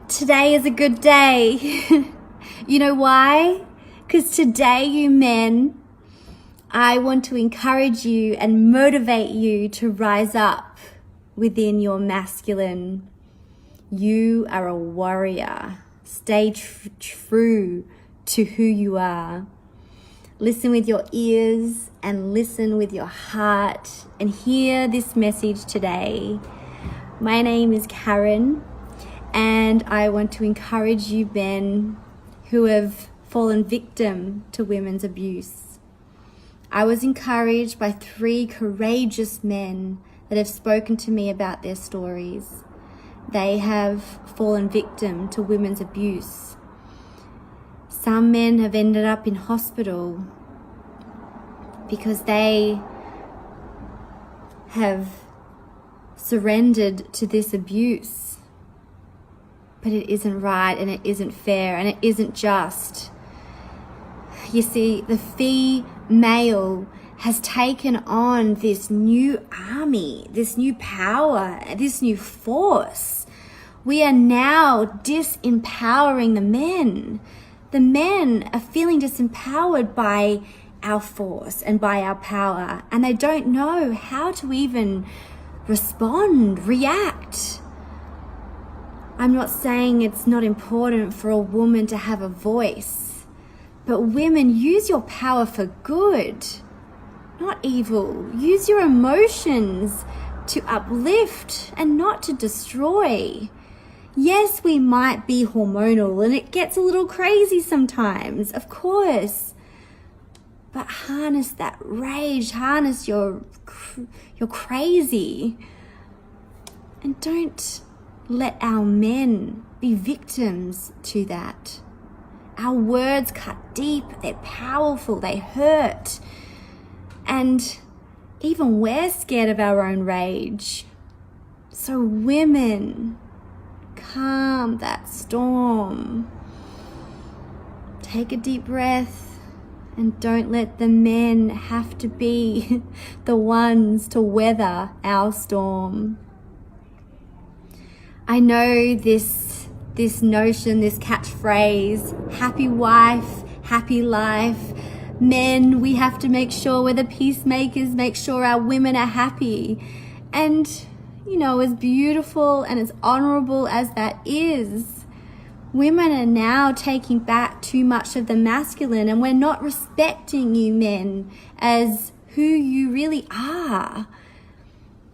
Today is a good day. You know why? Because today, you men, I want to encourage you and motivate you to rise up within your masculine. You are a warrior. Stay true to who you are. Listen with your ears and listen with your heart and hear this message today. My name is Karen, and I want to encourage you men who have fallen victim to women's abuse. I was encouraged by 3 courageous men that have spoken to me about their stories. They have fallen victim to women's abuse. Some men have ended up in hospital because they have surrendered to this abuse. But it isn't right, and it isn't fair, and it isn't just. You see, the female has taken on this new army, this new power, this new force. We are now disempowering the men. The men are feeling disempowered by our force and by our power, and they don't know how to even respond, react. I'm not saying it's not important for a woman to have a voice, but women, use your power for good, not evil. Use your emotions to uplift and not to destroy. Yes, we might be hormonal and it gets a little crazy sometimes, of course. But harness that rage, harness your crazy. And don't let our men be victims to that. Our words cut deep, they're powerful, they hurt. And even we're scared of our own rage. So women, calm that storm. Take a deep breath and don't let the men have to be the ones to weather our storm. I know this notion, this catchphrase, happy wife, happy life. Men, we have to make sure we're the peacemakers, make sure our women are happy. And, as beautiful and as honorable as that is, women are now taking back too much of the masculine, and we're not respecting you men as who you really are.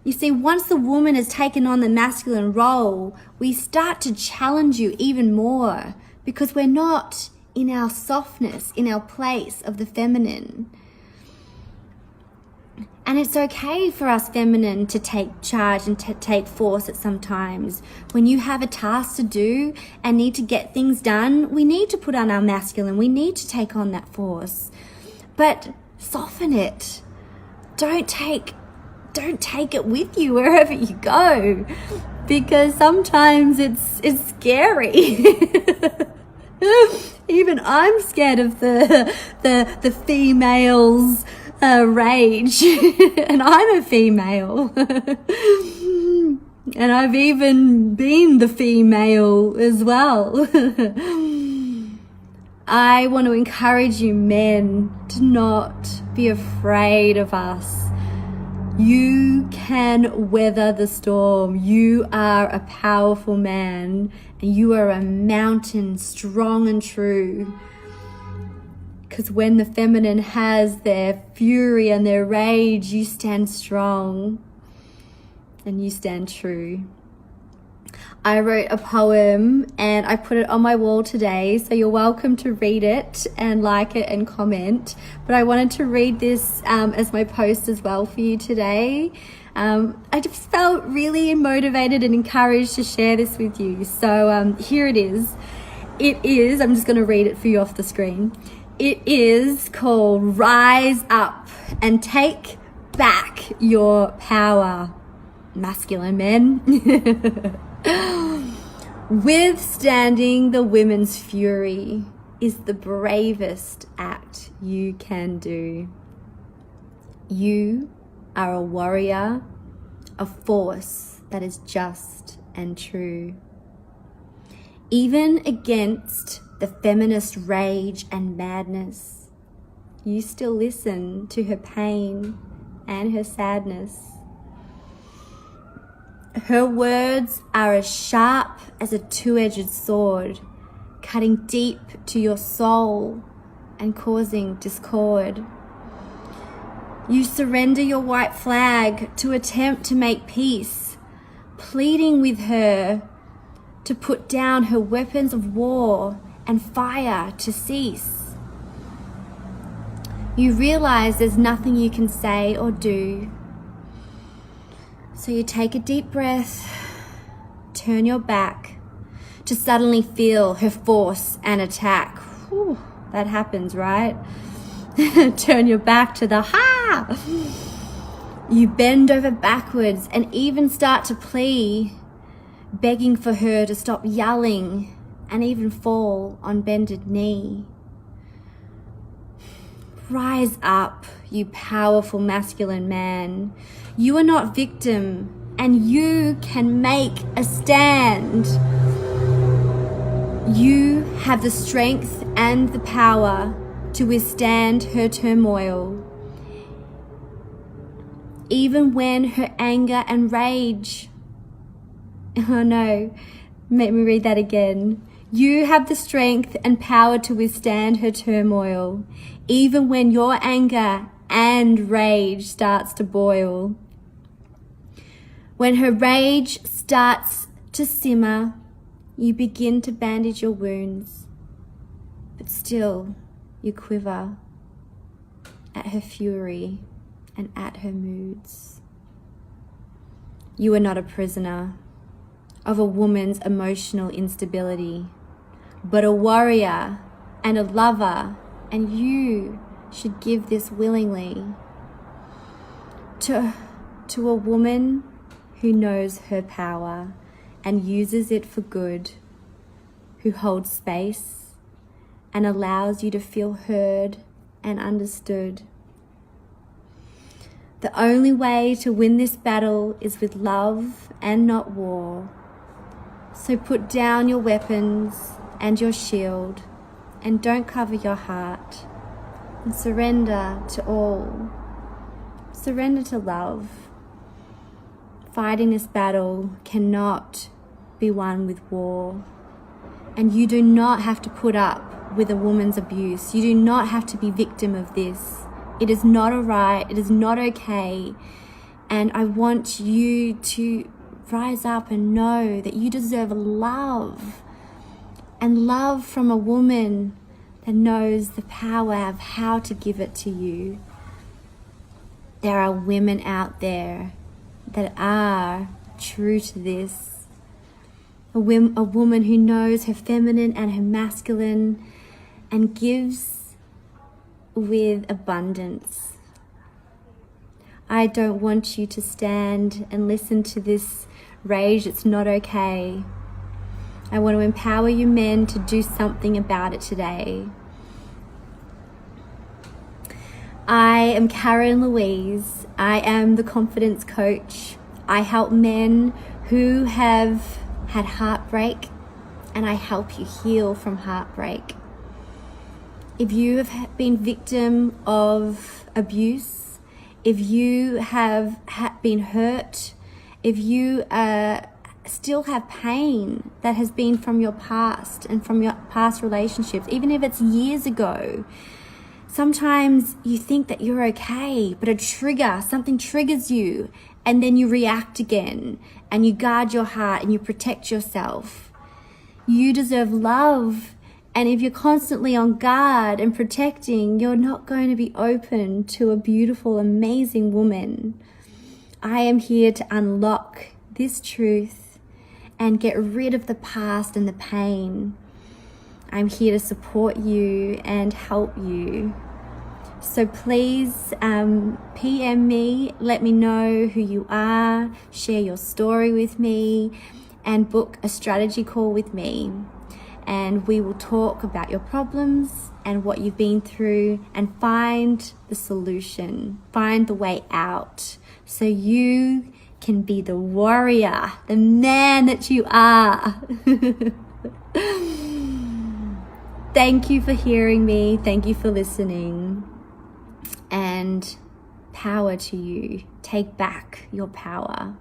You see, once the woman has taken on the masculine role, we start to challenge you even more because we're not in our softness, in our place of the feminine. And it's okay for us feminine to take charge and to take force at some times. When you have a task to do and need to get things done, we need to put on our masculine. We need to take on that force. But soften it. Don't take it with you wherever you go, because sometimes it's scary. Even I'm scared of the female's rage, and I'm a female. And I've even been the female as well. I want to encourage you men to not be afraid of us. You can weather the storm. You are a powerful man, and you are a mountain, strong and true. Because when the feminine has their fury and their rage, you stand strong and you stand true. I wrote a poem and I put it on my wall today, so you're welcome to read it and like it and comment. But I wanted to read this as my post as well for you today. I just felt really motivated and encouraged to share this with you. So here it is. I'm just going to read it for you off the screen. It is called Rise Up and Take Back Your Power, masculine men. Withstanding the women's fury is the bravest act you can do. You are a warrior, a force that is just and true. Even against the feminist rage and madness, you still listen to her pain and her sadness. Her words are as sharp as a two-edged sword, cutting deep to your soul and causing discord. You surrender your white flag to attempt to make peace, pleading with her to put down her weapons of war and fire to cease. You realize there's nothing you can say or do. So you take a deep breath, turn your back to suddenly feel her force and attack. Whew, that happens, right? Turn your back to the ha! You bend over backwards and even start to plea, begging for her to stop yelling and even fall on bended knee. Rise up, you powerful masculine man. You are not victim, and you can make a stand. You have the strength and the power to withstand her turmoil, even when her anger and rage. Oh no, let me read that again. You have the strength and power to withstand her turmoil, even when your anger and rage starts to boil. When her rage starts to simmer, you begin to bandage your wounds, but still you quiver at her fury and at her moods. You are not a prisoner of a woman's emotional instability, but a warrior and a lover, and you should give this willingly to a woman who knows her power and uses it for good, who holds space and allows you to feel heard and understood. The only way to win this battle is with love and not war. So put down your weapons and your shield, and don't cover your heart, and surrender to all. Surrender to love. Fighting this battle cannot be won with war, and you do not have to put up with a woman's abuse. You do not have to be victim of this. It is not a right, it is not okay, and I want you to rise up and know that you deserve love, and love from a woman that knows the power of how to give it to you. There are women out there that are true to this. A woman who knows her feminine and her masculine and gives with abundance. I don't want you to stand and listen to this rage. It's not okay. I want to empower you men to do something about it today. I am Karen Louise. I am the confidence coach. I help men who have had heartbreak, and I help you heal from heartbreak. If you have been victim of abuse, if you have been hurt, if you still have pain that has been from your past and from your past relationships, even if it's years ago, sometimes you think that you're okay, but something triggers you, and then you react again, and you guard your heart and you protect yourself. You deserve love, and if you're constantly on guard and protecting, you're not going to be open to a beautiful, amazing woman. I am here to unlock this truth and get rid of the past and the pain. I'm here to support you and help you. So please PM me, let me know who you are, share your story with me, and book a strategy call with me. And we will talk about your problems and what you've been through and find the solution, find the way out, so you can be the warrior, the man that you are. Thank you for hearing me. Thank you for listening. And power to you. Take back your power.